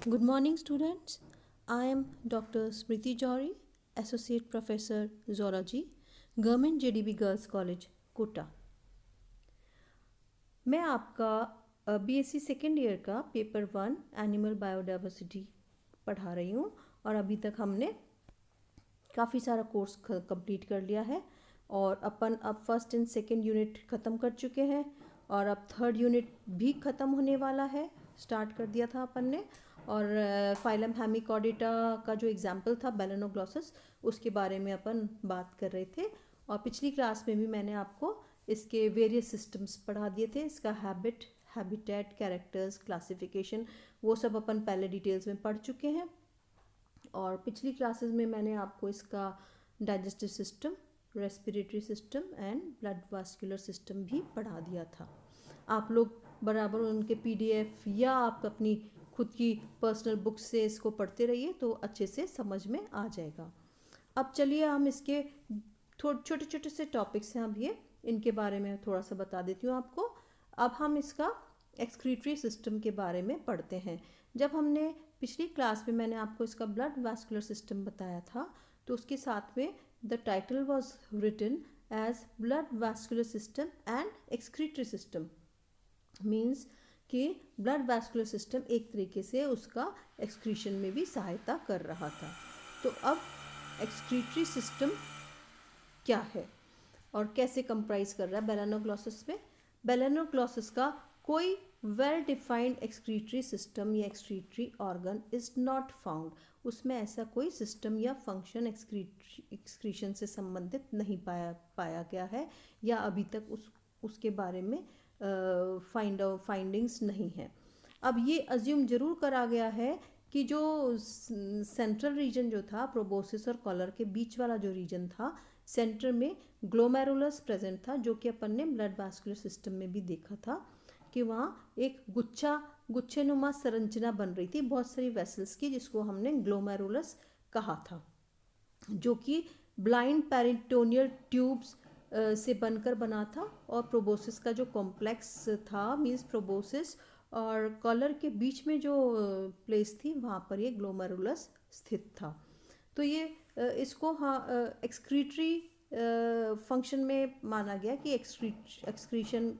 Good morning, students. I am Dr. Smriti Jory, Associate Professor Zoology, Government JDB Girls College, Kota. मैं आपका BSc second year का paper 1 animal biodiversity पढ़ा रही हूँ और अभी तक हमने काफ़ी सारा कोर्स कंप्लीट कर लिया है और अपन अब फर्स्ट एंड सेकेंड यूनिट ख़त्म कर चुके हैं और अब थर्ड यूनिट भी ख़त्म होने वाला है। स्टार्ट कर दिया था अपन ने और फाइलम हेमिकॉर्डेटा का जो एग्जाम्पल था बेलेनोग्लॉसस, उसके बारे में अपन बात कर रहे थे। और पिछली क्लास में भी मैंने आपको इसके वेरियस सिस्टम्स पढ़ा दिए थे, इसका हैबिट, हैबिटेट, कैरेक्टर्स, क्लासिफिकेशन, वो सब अपन पहले डिटेल्स में पढ़ चुके हैं। और पिछली क्लासेस में मैंने आपको इसका digestive system, respiratory system and blood vascular system भी पढ़ा दिया था। आप लोग बराबर उनके पीडीएफ या आप अपनी खुद की पर्सनल बुक से इसको पढ़ते रहिए तो अच्छे से समझ में आ जाएगा। अब चलिए हम इसके छोटे छोटे से टॉपिक्स हैं, अब ये इनके बारे में थोड़ा सा बता देती हूँ आपको। अब हम इसका एक्सक्रीटरी सिस्टम के बारे में पढ़ते हैं। जब हमने पिछली क्लास में मैंने आपको इसका ब्लड वास्कुलर सिस्टम बताया था तो उसके साथ में the title was written as blood vascular system and excretory system. Means कि ब्लड वास्कुलर सिस्टम एक तरीके से उसका एक्सक्रीशन में भी सहायता कर रहा था। तो अब एक्सक्रीटरी सिस्टम क्या है और कैसे कंप्राइज कर रहा है बेलेनोग्लॉसस में। बेलेनोग्लॉसस का कोई वेल डिफाइंड एक्सक्रीटरी सिस्टम या excretory organ is not found. उसमें ऐसा कोई सिस्टम या फंक्शन एक्सक्रीशन से संबंधित नहीं पाया गया है या अभी तक उसके बारे में फाइंडिंग्स नहीं है। अब ये अज्यूम जरूर करा गया है कि जो सेंट्रल रीजन जो था प्रोबोसिस और कॉलर के बीच वाला जो रीजन था, सेंटर में ग्लोमेरुलस प्रेजेंट था, जो कि अपन ने ब्लड वास्कुलर सिस्टम में भी देखा था कि वहाँ एक गुच्छेनुमा संरचना बन रही थी बहुत सारी वेसल्स की, जिसको हमने ग्लोमेरुलस कहा था, जो कि ब्लाइंड पेरिटोनियल ट्यूब्स से बनकर बना था। और प्रोबोसिस का जो कॉम्प्लेक्स था, मीन्स प्रोबोसिस और कॉलर के बीच में जो प्लेस थी वहाँ पर ये ग्लोमेरुलस स्थित था। तो ये इसको हाँ एक्सक्रीटरी फंक्शन में माना गया कि एक्सक्रीशन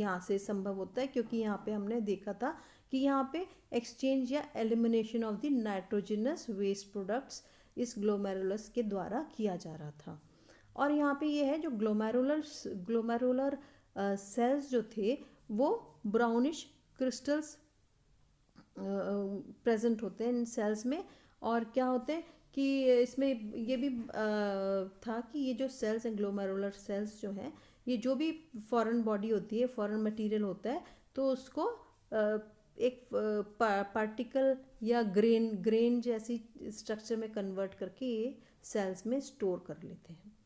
यहाँ से संभव होता है, क्योंकि यहाँ पे हमने देखा था कि यहाँ पे एक्सचेंज या elimination of the nitrogenous waste products इस ग्लोमेरुलस के द्वारा किया जा रहा था। और यहाँ पे ये है जो ग्लोमेरुलर सेल्स जो थे वो ब्राउनिश क्रिस्टल्स प्रेजेंट होते हैं इन सेल्स में। और क्या होते हैं कि इसमें ये भी था कि ये जो सेल्स हैं ग्लोमेरुलर सेल्स जो हैं, ये जो भी फॉरेन बॉडी होती है, फॉरेन मटेरियल होता है, तो उसको एक पार्टिकल या ग्रेन जैसी स्ट्रक्चर में कन्वर्ट करके ये सेल्स में स्टोर कर लेते हैं।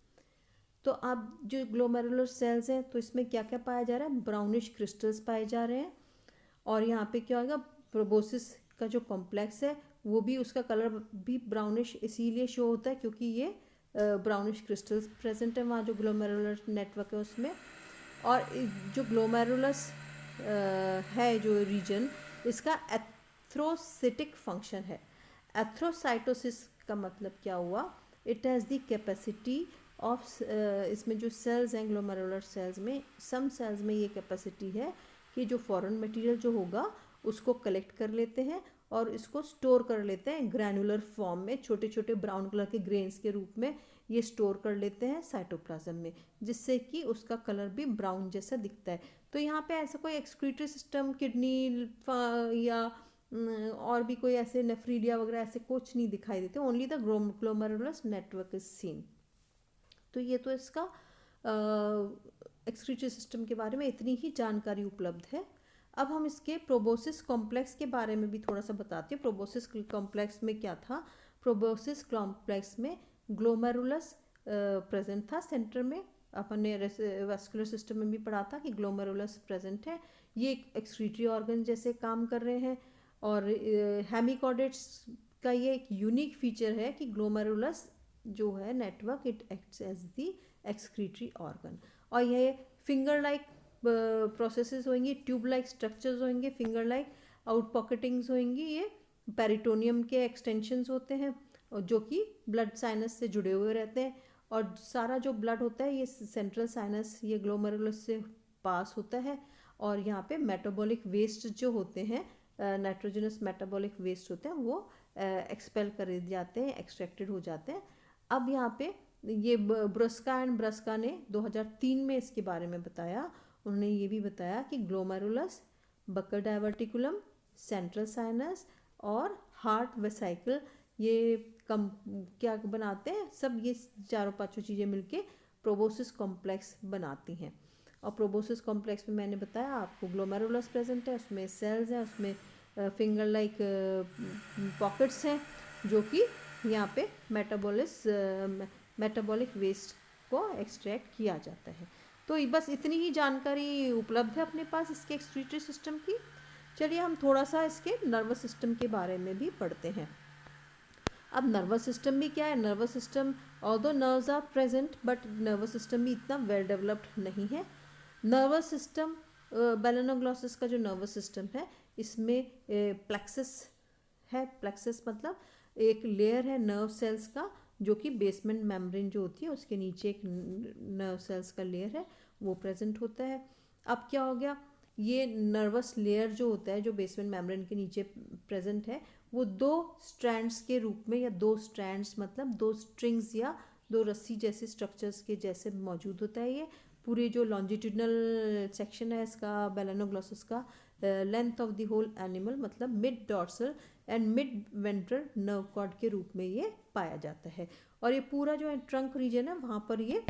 तो अब जो ग्लोमेरुलर सेल्स हैं तो इसमें क्या क्या पाया जा रहा है, ब्राउनिश क्रिस्टल्स पाए जा रहे हैं। और यहाँ पे क्या होगा, प्रोबोसिस का जो कॉम्प्लेक्स है वो भी, उसका कलर भी ब्राउनिश इसीलिए शो होता है क्योंकि ये ब्राउनिश क्रिस्टल्स प्रेजेंट है वहाँ जो ग्लोमेरुलर नेटवर्क है उसमें। और जो ग्लोमेरुलस है जो रीजन, इसका एथ्रोसिटिक फंक्शन है। एथ्रोसाइटोसिस का मतलब क्या हुआ, it has the capacity of, इसमें जो सेल्स हैं ग्लोमेरुलर सेल्स में, सम सेल्स में ये कैपेसिटी है कि जो फॉरेन मटेरियल जो होगा उसको कलेक्ट कर लेते हैं और इसको स्टोर कर लेते हैं ग्रैनुलर फॉर्म में, छोटे छोटे ब्राउन कलर के ग्रेन्स के रूप में ये स्टोर कर लेते हैं साइटोप्लाज्म में, जिससे कि उसका कलर भी ब्राउन जैसा दिखता है। तो यहाँ पे ऐसा कोई एक्सक्रीटरी सिस्टम, किडनी या और भी कोई ऐसे नेफ्रीडिया वगैरह ऐसे कुछ नहीं दिखाई देते, only the glomerulus network is seen. तो ये तो इसका एक्सक्रीटरी सिस्टम के बारे में इतनी ही जानकारी उपलब्ध है। अब हम इसके प्रोबोसिस कॉम्प्लेक्स के बारे में भी थोड़ा सा बताते हैं। प्रोबोसिस कॉम्प्लेक्स में क्या था, प्रोबोसिस कॉम्प्लेक्स में ग्लोमेरुलस प्रेजेंट था सेंटर में। अपन ने वास्कुलर सिस्टम में भी पढ़ा था कि ग्लोमेरुलस प्रेजेंट है, ये एक्सक्रीटरी ऑर्गन जैसे काम कर रहे हैं। और हेमिकॉर्डेट्स का ये एक यूनिक फीचर है कि ग्लोमेरुलस जो है network, it acts as the excretory organ. और ये फिंगर लाइक प्रोसेसेस होंगी, ट्यूब लाइक स्ट्रक्चर्स होंगे, फिंगर लाइक आउट पॉकेटिंग्स होंगी ये पेरिटोनियम के एक्सटेंशंस होते हैं और जो कि ब्लड साइनस से जुड़े हुए रहते हैं, और सारा जो ब्लड होता है ये सेंट्रल साइनस, ये ग्लोमेरुलस से पास होता है। और यहाँ पे मेटाबॉलिक वेस्ट जो होते हैं, नाइट्रोजनस मेटाबॉलिक वेस्ट होते हैं, वो एक्सपेल कर जाते हैं, एक्सट्रैक्टेड हो जाते हैं। अब यहाँ पे ये ब्रस्का एंड ब्रस्का ने 2003 में इसके बारे में बताया। उन्होंने ये भी बताया कि ग्लोमेरुलस, बकर डायवर्टिकुलम, सेंट्रल साइनस और हार्ट वेसाइकल ये कम क्या बनाते हैं, सब ये चारों पांचों चीज़ें मिलके प्रोबोसिस कॉम्प्लेक्स बनाती हैं। और प्रोबोसिस कॉम्प्लेक्स में मैंने बताया आपको ग्लोमेरुलस प्रेजेंट है, उसमें सेल्स हैं, उसमें फिंगर लाइक पॉकेट्स हैं जो कि यहाँ पे मेटाबॉलिक वेस्ट को एक्सट्रैक्ट किया जाता है। तो बस इतनी ही जानकारी उपलब्ध है अपने पास इसके एक्सक्रीटरी सिस्टम की। चलिए हम थोड़ा सा इसके नर्वस सिस्टम के बारे में भी पढ़ते हैं। अब नर्वस सिस्टम भी क्या है, nervous system although nerves are present but nervous system भी इतना वेल डेवलप्ड नहीं है। नर्वस सिस्टम बेलेनोग्लॉसिस का जो नर्वस सिस्टम है इसमें प्लेक्सस है। प्लेक्सस मतलब एक लेयर है नर्व सेल्स का जो कि बेसमेंट मेम्ब्रेन जो होती है उसके नीचे एक नर्व सेल्स का लेयर है, वो प्रेजेंट होता है। अब क्या हो गया, ये नर्वस लेयर जो होता है जो बेसमेंट मेम्ब्रेन के नीचे प्रेजेंट है, वो दो स्ट्रैंड्स के रूप में, या दो स्ट्रैंड्स मतलब दो स्ट्रिंग्स या दो रस्सी जैसे स्ट्रक्चर्स के जैसे मौजूद होता है। ये पूरे जो लॉन्जिट्यूडनल सेक्शन है इसका बेलेनोग्लॉसिस का, length of the whole animal मतलब mid dorsal and mid ventral nerve cord के रूप में ये पाया जाता है। और ये पूरा जो है ट्रंक रीजन है वहाँ पर ये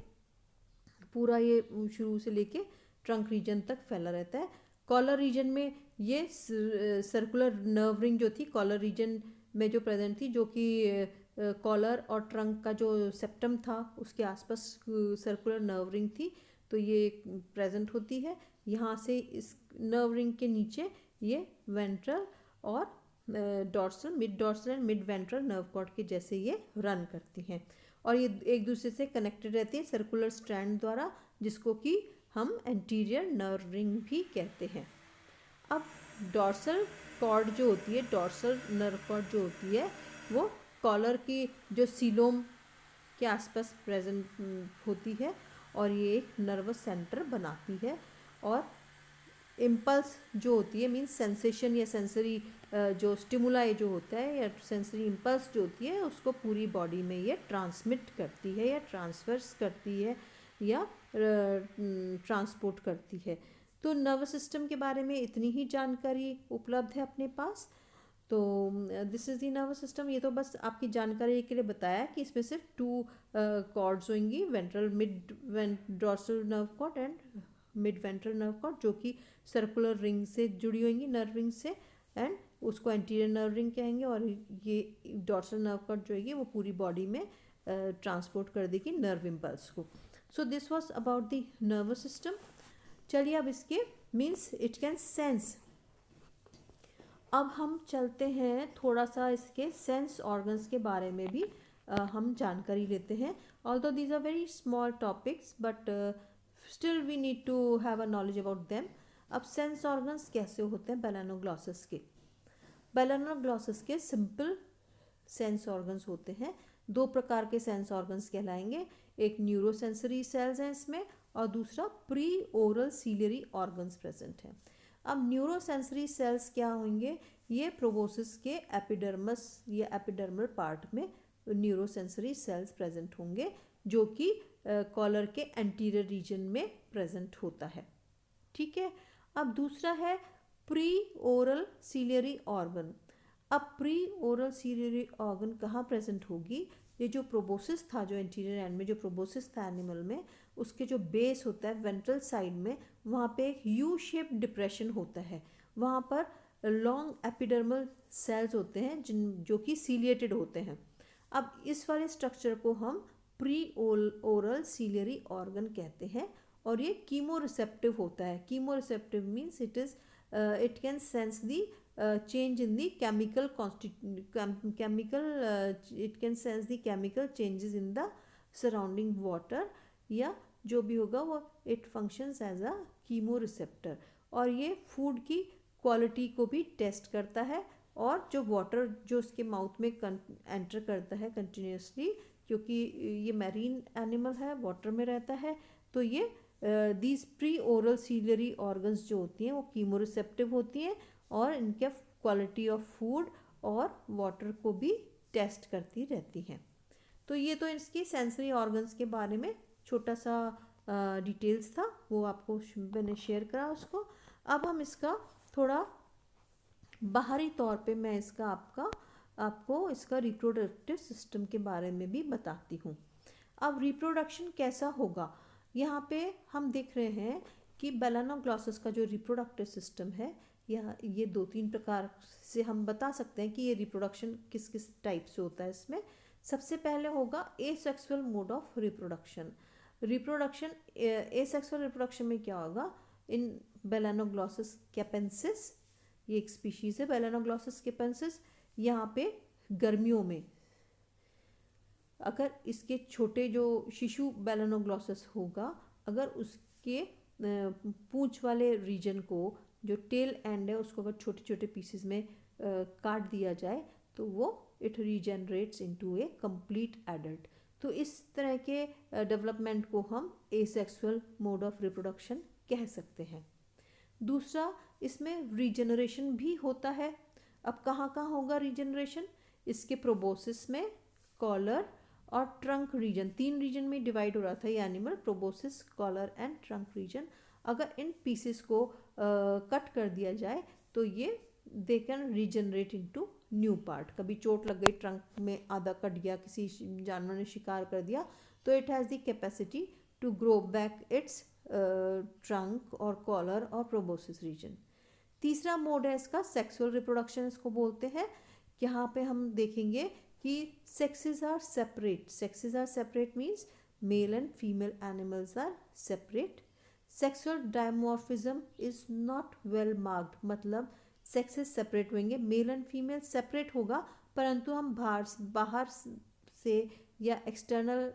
पूरा ये शुरू से लेके ट्रंक रीजन तक फैला रहता है। कॉलर रीजन में ये सर्कुलर नर्व रिंग जो थी कॉलर रीजन में जो प्रेजेंट थी, जो कि कॉलर और ट्रंक का जो सेप्टम था उसके आसपास सर्कुलर नर्व रिंग थी, तो ये प्रेजेंट होती है। यहाँ से इस नर्व रिंग के नीचे ये वेंट्रल और dorsal, mid dorsal and mid ventral nerve cord के जैसे ये रन करती हैं और ये एक दूसरे से कनेक्टेड रहती है सर्कुलर स्ट्रैंड द्वारा, जिसको कि हम एंटीरियर नर्व रिंग भी कहते हैं। अब डॉर्सल कॉर्ड जो होती है, डॉर्सल नर्व कॉर्ड जो होती है वो कॉलर की जो सीलोम के आसपास प्रेजेंट होती है और ये एक नर्वस सेंटर बनाती है। और इम्पल्स जो होती है मीन्स सेंसेशन या सेंसरी जो स्टिमुलाई जो होता है या सेंसरी इम्पल्स जो होती है उसको पूरी बॉडी में ये ट्रांसमिट करती है या ट्रांसफर्स करती है या ट्रांसपोर्ट करती है। तो नर्वस सिस्टम के बारे में इतनी ही जानकारी उपलब्ध है अपने पास। तो this is the nervous system. ये तो बस आपकी जानकारी के लिए बताया कि इसमें सिर्फ 2 कॉर्ड्स होंगी, ventral mid dorsal nerve cord and mid ventral nerve cord, जो कि सर्कुलर रिंग से जुड़ी होंगी, नर्व रिंग से, एंड उसको एंटीरियर नर्व रिंग कहेंगे। और ये डॉर्सल नर्व कॉर्ड जो है वो पूरी बॉडी में ट्रांसपोर्ट कर देगी नर्व इम्पल्स को। So this was about the nervous system. चलिए अब इसके मीन्स इट कैन सेंस। अब हम चलते हैं थोड़ा सा इसके सेंस ऑर्गन्स के बारे में भी हम जानकारी लेते हैं। Although these are very small topics but still we need to have a knowledge about them. अब सेंस ऑर्गन्स कैसे होते हैं बेलेनोग्लॉसिस के। बेलेनोग्लॉसिस के सिंपल सेंस ऑर्गन्स होते हैं, 2 प्रकार के सेंस ऑर्गन्स कहलाएंगे। एक न्यूरोसेंसरी सेल्स हैं इसमें और दूसरा pre oral ciliary organs present हैं। अब न्यूरोसेंसरी सेल्स क्या होंगे, ये प्रोबोसिस के एपिडर्मस या एपिडर्मल पार्ट में न्यूरोसेंसरी सेल्स प्रेजेंट होंगे जो कि कॉलर के एंटीरियर रीजन में प्रेजेंट होता है। ठीक है। अब दूसरा है प्री ओरल सीलियरी ऑर्गन। अब प्री ओरल सीलियरी ऑर्गन कहाँ प्रेजेंट होगी, ये जो प्रोबोसिस था, जो एंटीरियर एंड में जो प्रोबोसिस था एनिमल में, उसके जो बेस होता है वेंट्रल साइड में, वहाँ पे एक यू शेप डिप्रेशन होता है। वहाँ पर लॉन्ग एपिडर्मल सेल्स होते हैं जो कि सीलिएटेड होते हैं। अब इस वाले स्ट्रक्चर को हम प्री ओरल सीलियरी ऑर्गन कहते हैं और ये कीमो रिसेप्टिव होता है। Chemo receptive means it can sense the change in the chemical it can sense the chemical changes in the surrounding water, या जो भी होगा वो it functions as a chemoreceptor। और ये फूड की क्वालिटी को भी टेस्ट करता है, और जो वाटर जो उसके माउथ में एंटर करता है कंटिन्यूसली, क्योंकि ये मैरीन एनिमल है, वाटर में रहता है, तो ये these pre oral ciliary organs जो होती हैं वो कीमोरिसेप्टिव होती हैं और इनके क्वालिटी ऑफ फूड और वाटर को भी टेस्ट करती रहती हैं। तो ये तो इसकी सेंसरी ऑर्गन्स के बारे में छोटा सा डिटेल्स था, वो आपको मैंने शेयर करा उसको। अब हम इसका थोड़ा बाहरी तौर पे मैं इसका आपको इसका रिप्रोडक्टिव सिस्टम के बारे में भी बताती हूँ। अब रिप्रोडक्शन कैसा होगा, यहाँ पे हम देख रहे हैं कि बेलानोग्लॉसस का जो रिप्रोडक्टिव सिस्टम है, ये 2-3 प्रकार से हम बता सकते हैं कि ये रिप्रोडक्शन किस किस टाइप से होता है। इसमें सबसे पहले होगा asexual mode of reproduction. Asexual reproduction में क्या होगा, इन बेलानोग्लॉसस कैपेंसिस, ये एक स्पीशीज है बेलानोग्लॉसस कैपेंसिस, यहाँ पे गर्मियों में अगर इसके छोटे जो शिशु बेलानोग्लॉसस होगा, अगर उसके पूंछ वाले रीजन को, जो टेल एंड है, उसको अगर छोटे छोटे पीसेस में काट दिया जाए तो वो it regenerates into A complete adult. तो इस तरह के डेवलपमेंट को हम एसेक्सुअल मोड ऑफ रिप्रोडक्शन कह सकते हैं। दूसरा, इसमें रीजनरेशन भी होता है। अब कहाँ कहाँ होगा रीजनरेशन, इसके प्रोबोसिस में, कॉलर और ट्रंक रीजन, 3 रीजन में डिवाइड हो रहा था ये animal, proboscis, collar and trunk region. अगर इन पीसेस को कट कर दिया जाए तो ये they can regenerate into new part. कभी चोट लग गई, ट्रंक में आधा कट गया, किसी जानवर ने शिकार कर दिया, तो it has the capacity to grow back its trunk और कॉलर और प्रोबोसिस रीजन। तीसरा मोड है इसका सेक्सुअल रिप्रोडक्शन इसको बोलते हैं। यहाँ पे हम देखेंगे कि sexes are separate means male and female animals are separate. Sexual dimorphism is not well marked, मतलब सेक्सेस सेपरेट होंगे, मेल एंड फीमेल सेपरेट होगा, परंतु हम बाहर से या एक्सटर्नल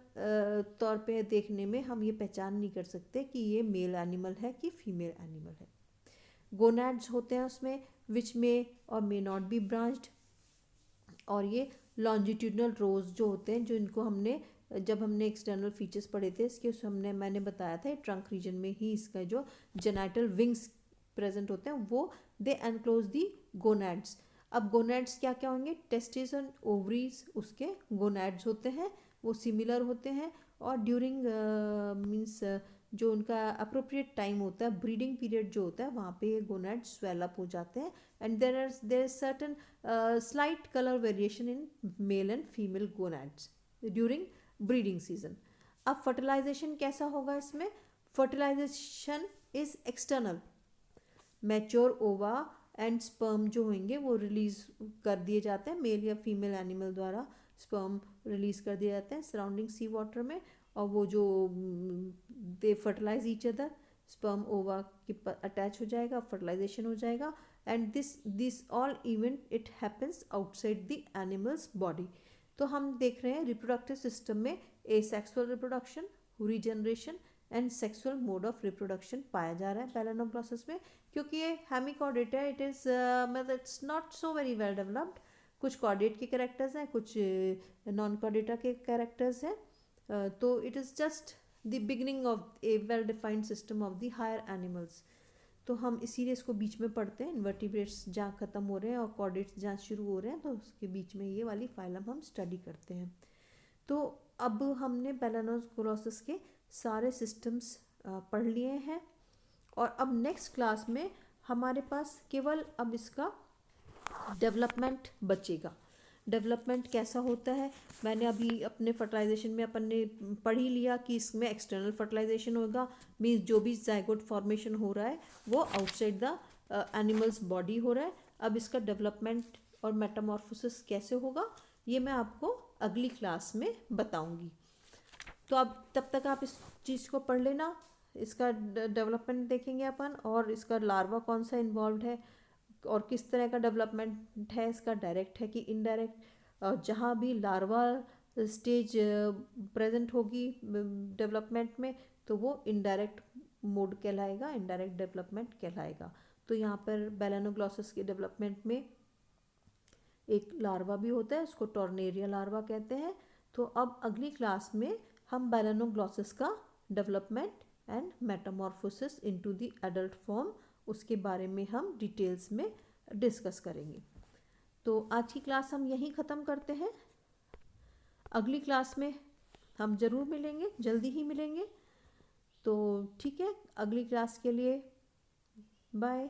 तौर पे देखने में हम ये पहचान नहीं कर सकते कि ये मेल एनिमल है कि फीमेल एनिमल है। गोनैड्स होते हैं उसमें, विच में और मे नॉट बी ब्रांच्ड, और ये लॉन्जिट्यूडनल रोज जो होते हैं, जो इनको जब हमने एक्सटर्नल फीचर्स पढ़े थे इसके, मैंने बताया था ट्रंक रीजन में ही इसका जो जेनाइटल विंग्स प्रेजेंट होते हैं वो दे एनक्लोज दी गोनैड्स। अब गोनैड्स क्या क्या होंगे, टेस्टिस एंड ओवरीज उसके गोनैड्स होते हैं, वो सिमिलर होते हैं, और ड्यूरिंग मीन्स जो उनका अप्रोप्रिएट टाइम होता है, ब्रीडिंग पीरियड जो होता है, वहाँ पे ये गोनैड्स स्वेल अप हो जाते हैं, and there is certain slight colour variation in male and female gonads during breeding season. अब फर्टिलाइजेशन कैसा होगा इसमें, fertilisation is external, mature ova and sperm जो होंगे वो रिलीज कर दिए जाते हैं, मेल या फीमेल एनिमल द्वारा स्पर्म रिलीज कर दिए जाते हैं सराउंडिंग सी वाटर में, और वो जो दे फर्टिलाइज ईच अदर, स्पर्म ओवा के अटैच हो जाएगा, फर्टिलाइजेशन हो जाएगा, and this all event it happens outside the animals body. तो हम देख रहे हैं रिप्रोडक्टिव सिस्टम में asexual reproduction, regeneration and sexual mode of reproduction पाया जा रहा है बेलानोग्लॉसस में, क्योंकि ये हेमिकॉर्डेट है, इट इज़ मतलब it's not so very well developed. कुछ कॉर्डेट के कैरेक्टर्स हैं, कुछ नॉन कॉर्डेटा के कैरेक्टर्स हैं, तो it is just the beginning of a well defined system of the higher animals. तो हम इसीलिए इसको बीच में पढ़ते हैं, इन्वर्टिब्रेट्स जहाँ ख़त्म हो रहे हैं और कॉर्डेट्स जहाँ शुरू हो रहे हैं, तो उसके बीच में ये वाली फाइलम हम स्टडी करते हैं। तो अब हमने बेलानोग्लॉसस के सारे सिस्टम्स पढ़ लिए हैं, और अब नेक्स्ट क्लास में हमारे पास केवल अब इसका डेवलपमेंट बचेगा। डेवलपमेंट कैसा होता है, मैंने अभी अपने फर्टिलाइजेशन में अपन ने पढ़ ही लिया कि इसमें एक्सटर्नल फर्टिलाइजेशन होगा, मीन्स जो भी जाइगोट फॉर्मेशन हो रहा है वो आउटसाइड द एनिमल्स बॉडी हो रहा है। अब इसका डेवलपमेंट और मेटामॉर्फोसिस कैसे होगा ये मैं आपको अगली क्लास में बताऊंगी। तो अब तब तक आप इस चीज़ को पढ़ लेना, इसका डेवलपमेंट देखेंगे अपन, और इसका लार्वा कौन सा इन्वॉल्व है और किस तरह का डेवलपमेंट है, इसका डायरेक्ट है कि इनडायरेक्ट। और जहाँ भी लार्वा स्टेज प्रेजेंट होगी डेवलपमेंट में तो वो इनडायरेक्ट मोड कहलाएगा, इनडायरेक्ट डेवलपमेंट कहलाएगा। तो यहाँ पर बेलानोग्लॉसस के डेवलपमेंट में एक लार्वा भी होता है, उसको टॉर्नेरिया लार्वा कहते हैं। तो अब अगली क्लास में हम बैलेनोग्लॉसिस का development and Metamorphosis into the adult form, उसके बारे में हम डिटेल्स में डिस्कस करेंगे। तो आज की क्लास हम यहीं ख़त्म करते हैं। अगली क्लास में हम ज़रूर मिलेंगे, जल्दी ही मिलेंगे। तो ठीक है, अगली क्लास के लिए बाय।